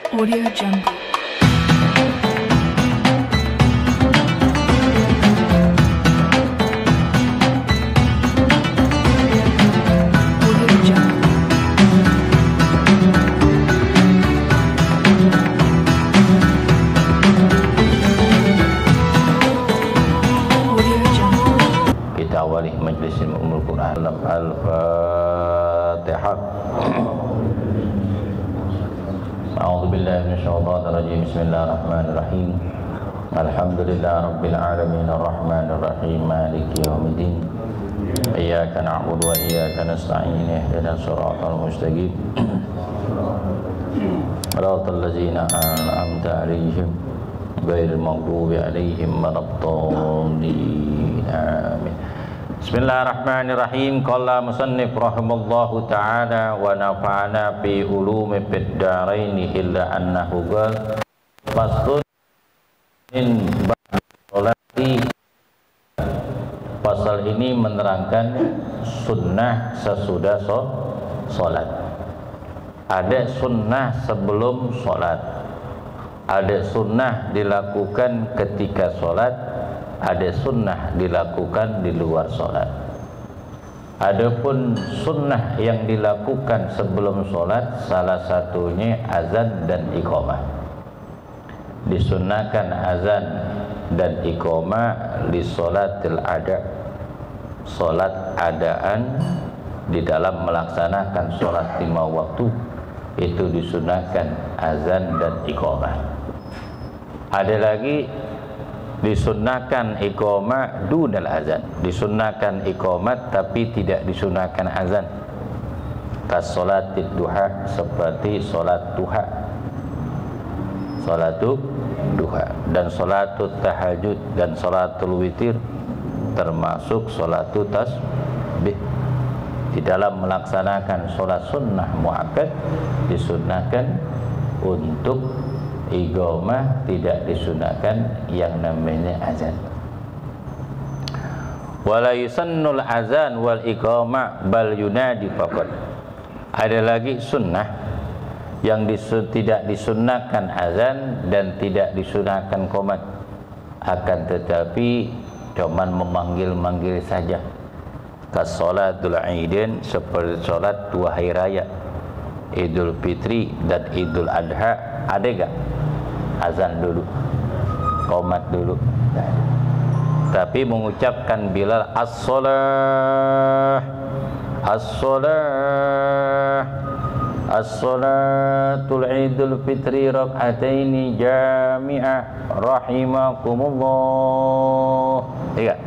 Audio Jungle. Audio Jungle. Audio Jungle. Kita awali majlis Ummul Quran. Al-Fatihah. A'udzu billahi minasyaitonir rajim. Bismillahirrahmanirrahim. Alhamdulillahirabbil alamin arrahmanir rahim maliki yaumiddin. Iyyaka na'budu wa iyyaka nasta'in ihdinas siratal mustaqim. Shiratal ladzina an'amta 'alaihim ghairil maghdubi 'alaihim waladdallin. Amin. Bismillahirrahmanirrahim. Qala musannif rahimallahu ta'ala wa nafa'ana bi ulumi fid dharaini illa annahu qala faslun in ba'dolati. Pasal ini menerangkan sunnah sesudah sholat. Ada sunnah sebelum sholat, ada sunnah dilakukan ketika sholat, ada sunnah dilakukan di luar sholat. Adapun sunnah yang dilakukan sebelum sholat, salah satunya azan dan iqamah. Disunnahkan azan dan iqamah di sholatil ada, sholat adaan. Di dalam melaksanakan sholat 5 waktu itu disunnahkan azan dan iqamah. Ada lagi disunnahkan iqamah dunal azan, disunnahkan iqamat tapi tidak disunnahkan azan. Kasolatid duha, seperti solat duha, solatul duha, dan solatul tahajud dan solatul witir, termasuk solatul tasbih. Di dalam melaksanakan solat sunnah muakkad disunnahkan untuk iqamah, tidak disunahkan yang namanya azan. Wala yusannul azan wal iqamah bal yunadi faqat. Ada lagi sunnah yang tidak disunahkan azan dan tidak disunahkan qomat, akan tetapi cuman memanggil-manggil saja. Kasolatul Aidin, seperti solat 2 hari raya, Idul Fitri dan Idul Adha. Ada gak azan dulu, qomat dulu? Nah, tapi mengucapkan Bilal as-salah, as-salah, as-salatul Idul Fitri rak'ataini jami'ah rahimakumullah. Iya.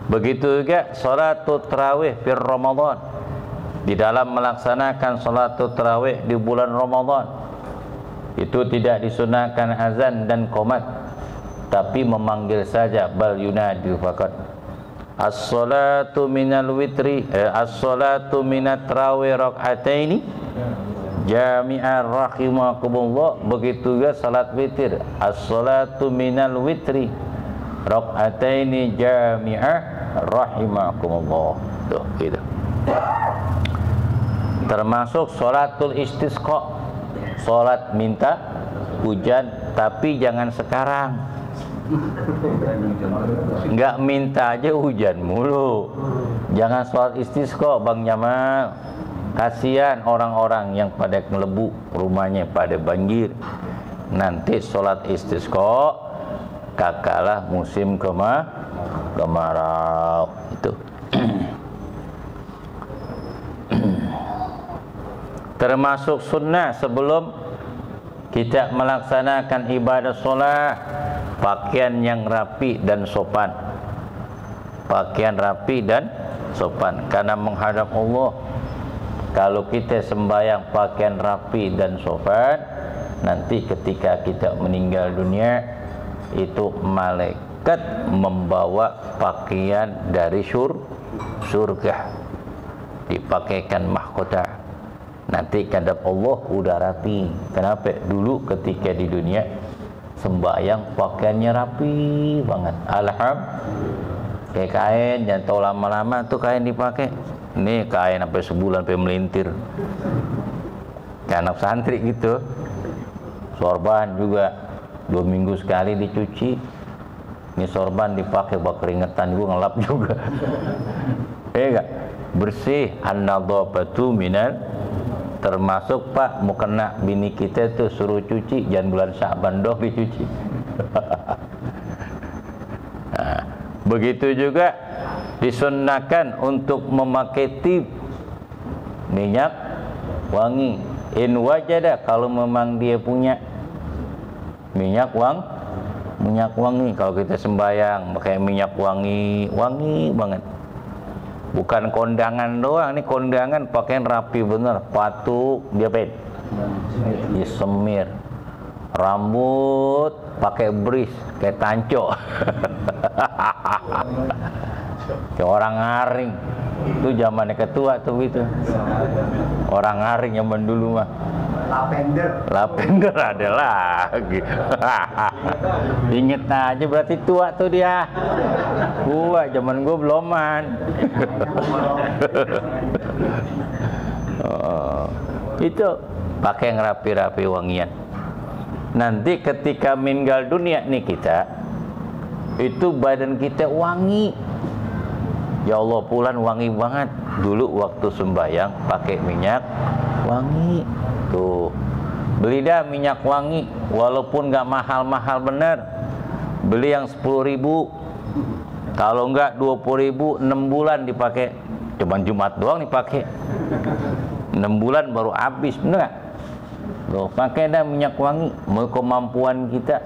Begitu juga salatul tarawih fir Ramadan. Di dalam melaksanakan salatul tarawih di bulan Ramadan, itu tidak disunahkan azan dan qomat, tapi memanggil saja, bal yunadi faqat. As-salatu minal witri, as-salatu minat tarawih rak'ataini jami'ah rahimakumullah. Begitu juga salat witir, as-salatu minal witri rak'ataini jami'ah rahimakumullah. Tuh, gitu. Termasuk sholatul istisqa, sholat minta hujan, tapi jangan sekarang. Enggak minta aja hujan mulu. Jangan sholat istisqa, Bang Jamal. Kasihan orang-orang yang pada ngelebu, rumahnya pada banjir. Nanti sholat istisqa kakalah musim kemarau itu. Termasuk sunnah sebelum kita melaksanakan ibadah sholat, pakaian yang rapi dan sopan. Pakaian rapi dan sopan, karena menghadap Allah. Kalau kita sembahyang pakaian rapi dan sopan, nanti ketika kita meninggal dunia, itu malaikat membawa pakaian dari surga, dipakaikan mahkota. Nanti kadang Allah udah rapi. Kenapa? Dulu ketika di dunia sembahyang pakaiannya rapi banget. Alhamdulillah. Kayak kain, jangan tahu lama-lama tuh kain dipakai. Ini kain sampai sebulan sampai melintir. kayak anak santri gitu. Sorban juga 2 minggu sekali dicuci. Ini sorban dipakai buat keringetan juga, ngelap juga. Enggak bersih. An-nadhafatu minal, termasuk Pak mau kena bini kita tuh suruh cuci, jangan bulan Sya'ban doang dicuci. Nah, begitu juga disunnahkan untuk memakai tib, minyak wangi. In wajada, kalau memang dia punya minyak wangi. Kalau kita sembahyang pakai minyak wangi, wangi banget. Bukan kondangan doang, ini kondangan pakaian rapi bener, patuk dia disemir, rambut pakai bris kayak tanco. Kayak orang ngaring. Itu zamannya ketua tuh itu. Orang ngaring zaman dulu mah. Lavender ada lagi. Inget aja berarti tua tuh dia. Gua zaman gua beloman. Itu pakai yang rapi-rapi wangian. Nanti ketika meninggal dunia nih kita, itu badan kita wangi. Ya Allah, pulan wangi banget. Dulu waktu sembahyang pakai minyak wangi. Tuh, beli dah minyak wangi, walaupun nggak mahal-mahal bener. Beli yang 10.000, kalau nggak 20.000, 6 bulan dipakai. Cuman Jumat doang dipakai. 6 bulan baru habis, bener nggak? Loh, pakai dah minyak wangi, mau kemampuan kita.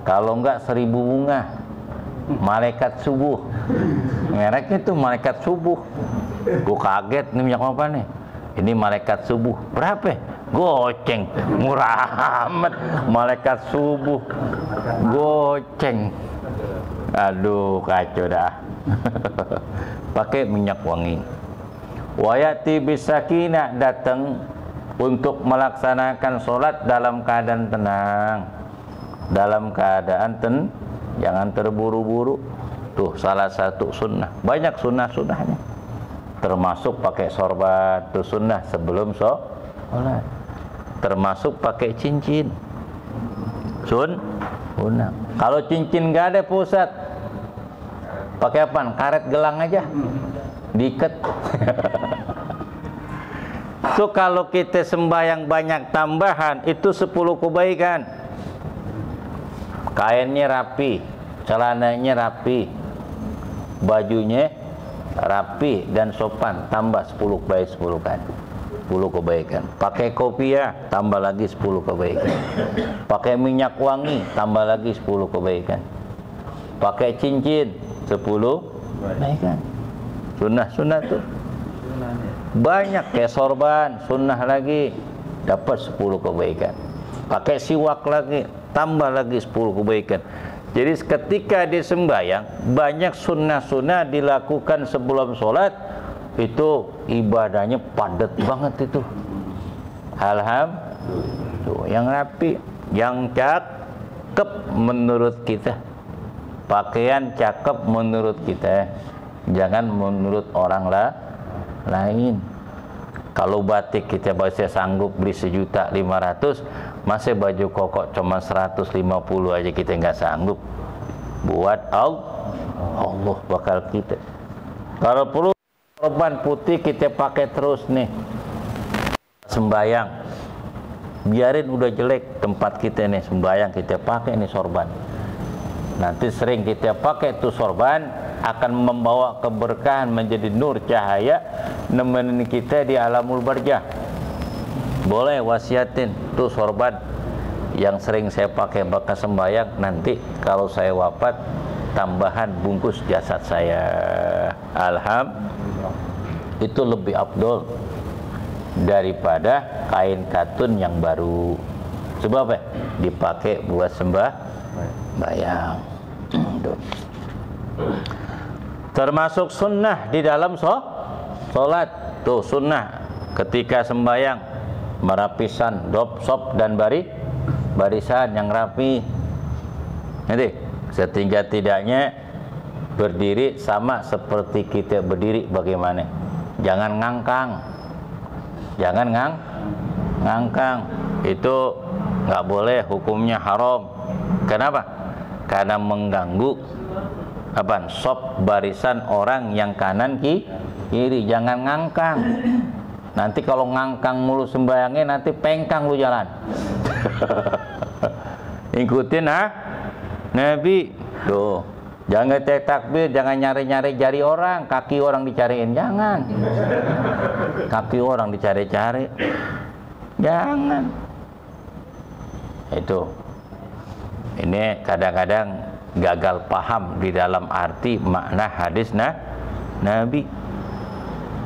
Kalau nggak 1000 bunga, malaikat subuh. Mereknya tuh malaikat subuh. Gue kaget, nih minyak apa nih? Ini malaikat subuh. Berapa? Goceng. Murah amat. Malaikat subuh goceng. Aduh, kacau dah. Pakai minyak wangi. Wayati bisakina, datang untuk melaksanakan sholat dalam keadaan tenang, dalam keadaan jangan terburu-buru. Tuh salah satu sunnah. Banyak sunnah-sunnahnya, termasuk pakai sorban, itu sunnah sebelum sholat. Termasuk pakai cincin, sunnah. Kalau cincin nggak ada pusat, pakai apaan? Karet gelang aja, diikat. So kalau kita sembahyang banyak tambahan, itu 10 kebaikan. Kainnya rapi, celananya rapi, bajunya rapi dan sopan, tambah 10 kebaikan. Pakai kopiah, tambah lagi 10 kebaikan. Pakai minyak wangi, tambah lagi 10 kebaikan. Pakai cincin, 10 kebaikan. Sunnah tuh banyak. Kayak sorban, sunnah lagi, dapat 10 kebaikan. Pakai siwak lagi, tambah lagi 10 kebaikan. Jadi ketika disembayang, banyak sunnah-sunnah dilakukan sebelum sholat. Itu ibadahnya padat banget itu. Alhamdulillah. Yang rapi, yang cakep menurut kita. Pakaian cakep menurut kita, jangan menurut orang lain. Kalau batik kita masih sanggup beli 1.500.000, masih baju koko cuma 150 aja kita nggak sanggup. Buat Allah bakal kita. Kalau perlu sorban putih kita pakai terus nih. Sembayang, biarin udah jelek tempat kita nih, sembayang kita pakai nih sorban. Nanti sering kita pakai tuh sorban, akan membawa keberkahan, menjadi nur cahaya, nemenin kita di alamul barzah. Boleh wasiatin tuh sorban yang sering saya pakai bekas sembahyang, nanti kalau saya wafat tambahan bungkus jasad saya. Alhamdulillah, itu lebih afdol daripada kain katun yang baru. Sebab apa? Dipakai buat sembahyang. Termasuk sunnah di dalam sholat. Tuh sunnah ketika sembahyang, merapisan sop dan barisan yang rapi. Nanti setidak-tidaknya berdiri sama seperti kita berdiri bagaimana. Jangan ngangkang. ngangkang itu nggak boleh, hukumnya haram. Kenapa? Karena mengganggu apa? Sop barisan orang yang kanan kiri. Jangan ngangkang. Nanti kalau ngangkang mulu sembayangnya nanti pengkang lu jalan. Ikutin Nabi tuh. Jangan takbir, jangan nyari-nyari jari orang, kaki orang dicariin, jangan. Kaki orang dicari-cari, jangan. Itu. Ini kadang-kadang gagal paham di dalam arti makna hadis Nabi.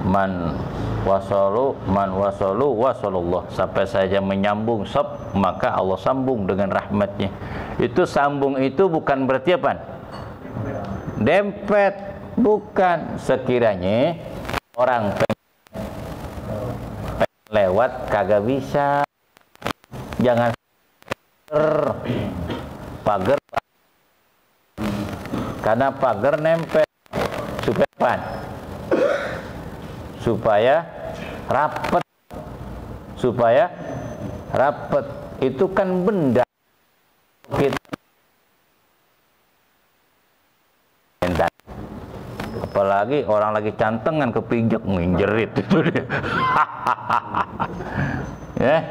Man wasalu wasalullah, sampai saja menyambung sab, maka Allah sambung dengan rahmatnya. Itu sambung itu bukan berarti apa? Dempet, bukan. Sekiranya orang pengen lewat kagak bisa, jangan pagar, karena pagar nempel supaya rapet, itu kan benda kita. Apalagi orang lagi cantengan kepinjak nginjerit itu dia. Ya,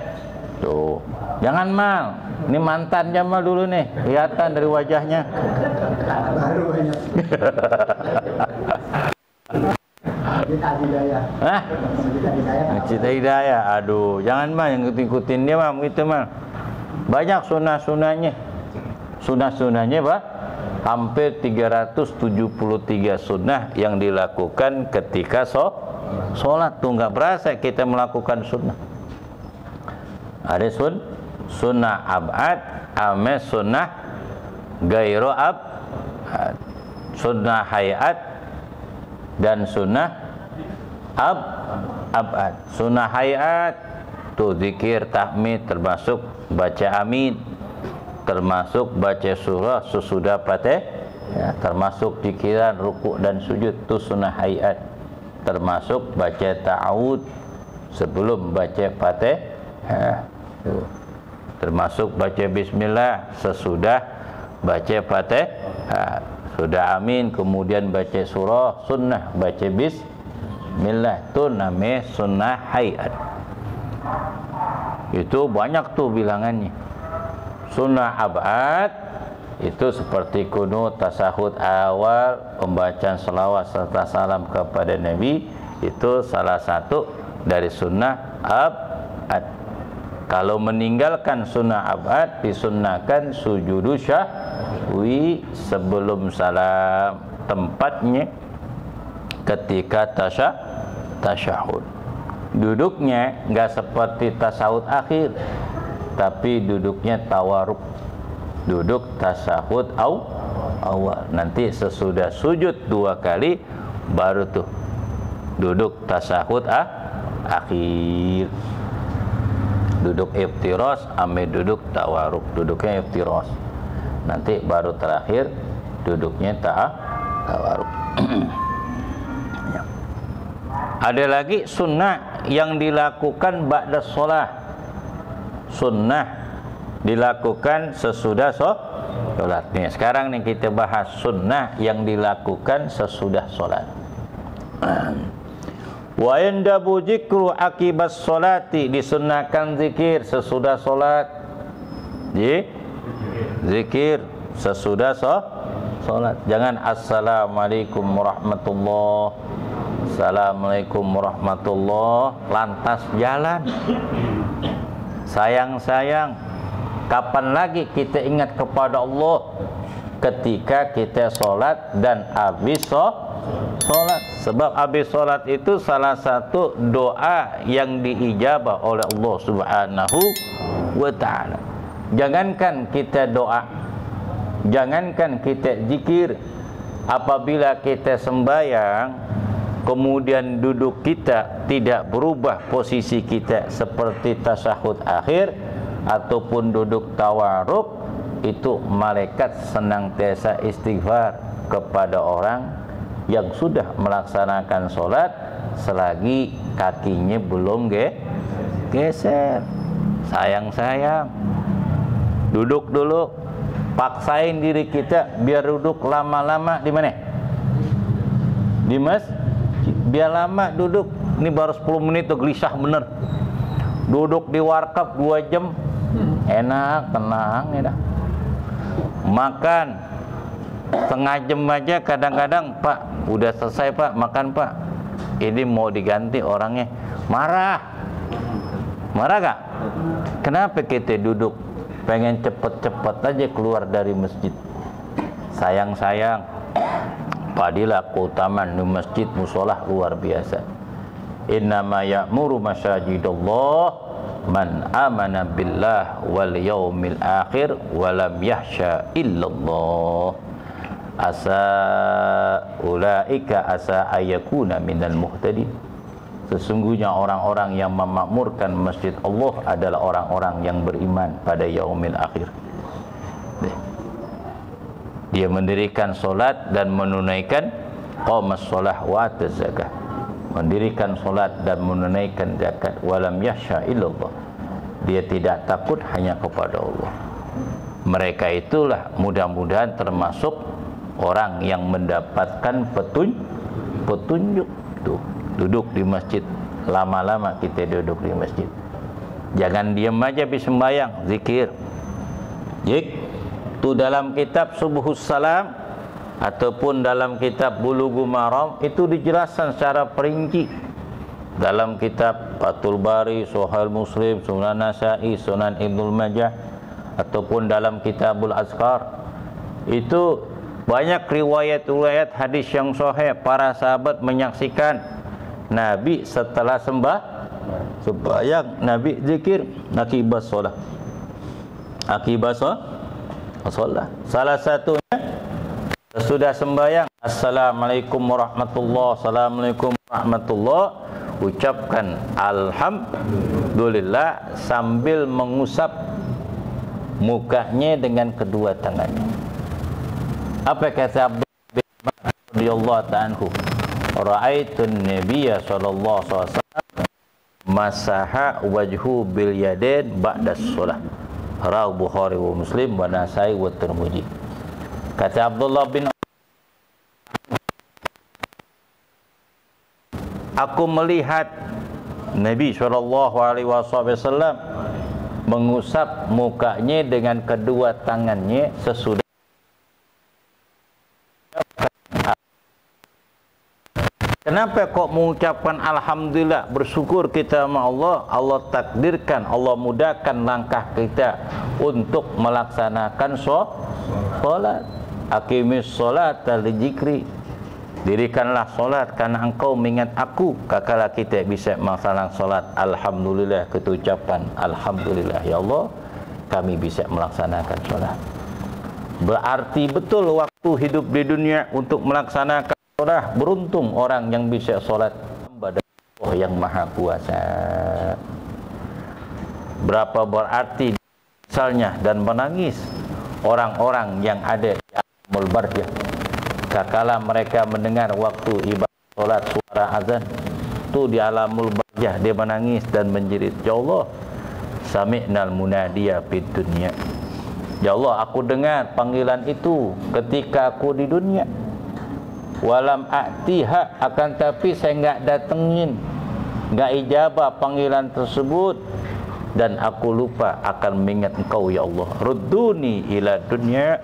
tuh. Jangan mal. Ini mantannya mal dulu nih, kelihatan dari wajahnya. Baru banyak. Cita hidayah. Aduh, jangan mal yang ikutin dia mah gitu mal. Banyak sunah-sunahnya. Sunah-sunahnya Pak, hampir 373 sunnah yang dilakukan ketika sholat. Tuh nggak berasa kita melakukan sunnah. Ada sunnah abad, ame sunnah gairo abad, sunnah hayat dan sunnah abad. Sunnah hayat tuh zikir, tahmid, termasuk baca amin, termasuk baca surah sesudah Fatihah, ya, termasuk zikiran ruku dan sujud, itu sunnah hayat. Termasuk baca ta'awud sebelum baca Fatihah, ya, termasuk baca bismillah sesudah baca Fatihah, ya, sudah amin, kemudian baca surah, sunnah baca bismillah, itu namanya sunnah hayat. Itu banyak tuh bilangannya. Sunnah abad itu seperti kunut, tasahud awal, pembacaan selawat serta salam kepada Nabi, itu salah satu dari sunnah abad. Kalau meninggalkan sunnah abad, disunnahkan sujudu syahwi sebelum salam, tempatnya ketika tasyahud. Duduknya nggak seperti tasawuf akhir, tapi duduknya tawaruk, duduk tasyahud awal. Nanti sesudah sujud 2 kali baru tuh duduk tasyahud akhir. Duduk iftiras ame duduk tawaruk, duduknya iftiras. Nanti baru terakhir duduknya tawaruk. Ya. Ada lagi sunnah yang dilakukan ba'da sholat. Sunnah dilakukan sesudah sholat. Nih, sekarang nih kita bahas sunnah yang dilakukan sesudah sholat. Wa yandabu dzikru akibas sholati, disunnahkan zikir sesudah sholat. Zikir sesudah sholat. Jangan assalamualaikum warahmatullah, assalamualaikum warahmatullah, lantas jalan. Sayang, kapan lagi kita ingat kepada Allah? Ketika kita sholat dan habis sholat. Sebab habis sholat itu salah satu doa yang diijabah oleh Allah Subhanahu wa ta'ala. Jangankan kita doa, jangankan kita zikir, apabila kita sembahyang kemudian duduk kita tidak berubah posisi kita seperti tasyahud akhir ataupun duduk tawaruk, itu malaikat senantiasa istighfar kepada orang yang sudah melaksanakan sholat selagi kakinya belum geser. Sayang-sayang. Duduk dulu. Paksain diri kita biar duduk lama-lama di mana? Di masjid. Biar lama duduk. Ini baru 10 menit tuh gelisah bener. Duduk di warkop 2 jam. Enak, tenang, enak. Makan setengah jam aja kadang-kadang, Pak, udah selesai Pak, makan Pak. Ini mau diganti orangnya. Marah. Marah gak? Kenapa kita duduk pengen cepet-cepet aja keluar dari masjid? Sayang-sayang, padilah keutamaan di masjid musolah luar biasa. Innama ya'muru masajidallah man amana billah wal yaumil akhir walam yahsya illallah. Asa ulaika asa ayakuna minal muhtadin. Sesungguhnya orang-orang yang memakmurkan masjid Allah adalah orang-orang yang beriman pada yaumil akhir. Dia mendirikan solat dan menunaikan qamas solah wa ataz zakah. Mendirikan solat dan menunaikan zakat. Walam yahsya illallah. Dia tidak takut hanya kepada Allah. Mereka itulah mudah-mudahan termasuk orang yang mendapatkan petunjuk. Tuh, duduk di masjid. Lama-lama kita duduk di masjid. Jangan diam aja habis sembahyang, zikir. Itu dalam kitab Subuhus Salam ataupun dalam kitab Bulughul Maram itu dijelaskan secara perinci. Dalam kitab Fathul Bari, Sahih Muslim, Sunan Nasa'i, Sunan Ibnu Majah ataupun dalam Kitabul Azkar, itu banyak riwayat-riwayat hadis yang sahih. Para sahabat menyaksikan Nabi setelah sembahyang Nabi zikir akibat solat. Akibat solat. Salah satunya sesudah sembahyang, Assalamualaikum warahmatullahi, Assalamualaikum warahmatullahi, ucapkan Alhamdulillah sambil mengusap mukanya dengan kedua tangannya. Apa kata Abdullah bin Umar radhiyallahu ta'ala anhu? Ra'aitun nabiyya sallallahu alaihi wasallam masaha wajhu bil yadain ba'da shalah. Rawahu Bukhari wa Muslim wa Nasa'i wa Tirmidzi. Kata Abdullah bin Umar, aku melihat Nabi sallallahu alaihi wasallam mengusap mukanya dengan kedua tangannya sesudah. Kenapa kok mengucapkan Alhamdulillah, bersyukur kita sama Allah? Allah takdirkan, Allah mudahkan langkah kita untuk melaksanakan sholat. Aqimis sholata li dzikri. Dirikanlah sholat karena engkau mengingat aku. Kakala kita bisa melaksanakan sholat. Alhamdulillah, kita ucapan Alhamdulillah ya Allah, kami bisa melaksanakan sholat. Berarti betul waktu hidup di dunia untuk melaksanakan sholat. Beruntung orang yang bisa sholat kepada Allah yang maha kuasa. Berapa berarti misalnya dan menangis orang-orang yang ada di alamul barzah. Kakala mereka mendengar waktu ibadah sholat suara azan, itu di alamul barzah dia menangis dan menjerit, ya Allah, sami'nal munadiya fid dunya. Ya Allah, aku dengar panggilan itu ketika aku di dunia. Walam a'tiha, akan tapi saya enggak datengin, enggak ijabah panggilan tersebut, dan aku lupa akan mengingat engkau ya Allah. Rudduni ila dunya,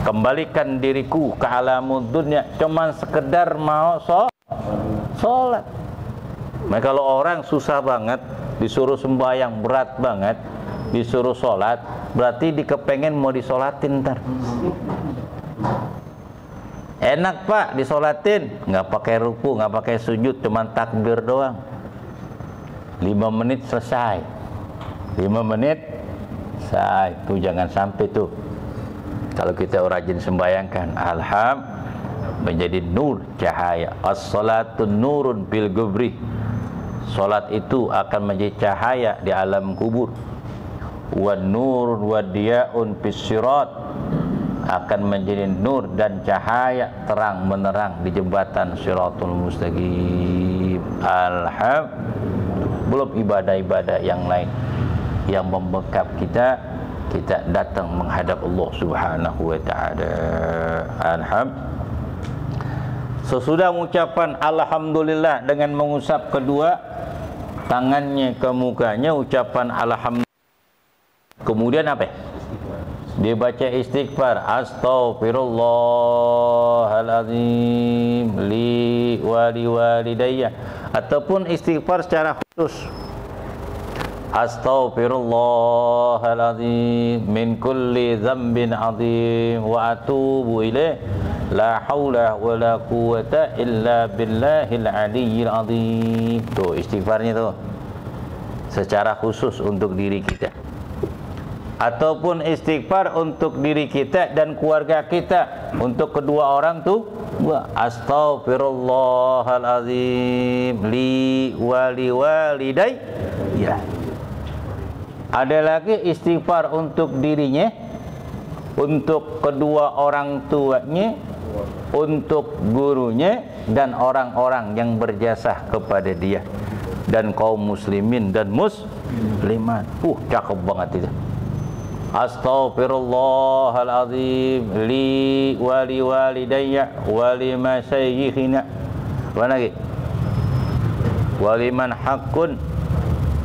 kembalikan diriku ke alamul dunya, cuman sekedar mau sholat. Maka kalau orang susah banget disuruh sembahyang berat banget, disuruh sholat, berarti dikepengen mau disolatin ntar. Enak Pak disolatin, nggak pakai ruku, nggak pakai sujud, cuman takbir doang. 5 menit selesai. 5 menit selesai. Tuh jangan sampai tuh. Kalau kita rajin sembayangkan, menjadi nur cahaya. As-salatun nurun bil gubri. Salat itu akan menjadi cahaya di alam kubur. Wan nurun wadiya'un fis sirat, akan menjadi nur dan cahaya terang menerang di jembatan Shiratul Mustaqim. belum ibadah-ibadah yang lain yang membekap kita datang menghadap Allah Subhanahu wa taala. Sesudah mengucapkan alhamdulillah dengan mengusap kedua tangannya ke mukanya, ucapan alhamdulillah. Kemudian apa? Dia baca istighfar, astaghfirullahalazim li walidayya, ataupun istighfar secara khusus, astaghfirullahalazim min kulli dzambin azim wa atubu ilaih, la haula wala quwwata illa billahil aliyyil azim. Tuh istighfarnya tuh secara khusus untuk diri kita, ataupun istighfar untuk diri kita dan keluarga kita, untuk kedua orang tuh, astaghfirullahalazim li walidayya. Ada lagi istighfar untuk dirinya, untuk kedua orang tuanya, untuk gurunya dan orang-orang yang berjasa kepada dia, dan kaum muslimin dan muslimat. Cakep banget itu. Astaghfirullahalazim li walidayya wa limasayyikhina wa lagi wa liman haqqun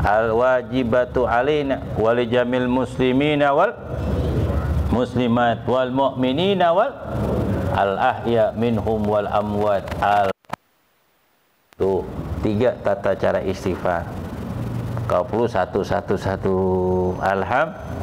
al-wajibatu alaina wa li jamil muslimina wal muslimat wal mu'minina wal al-ahya minhum wal amwat. Tuh 3 tata cara istighfar. Kau perlu satu-satu. Alhamdulillah.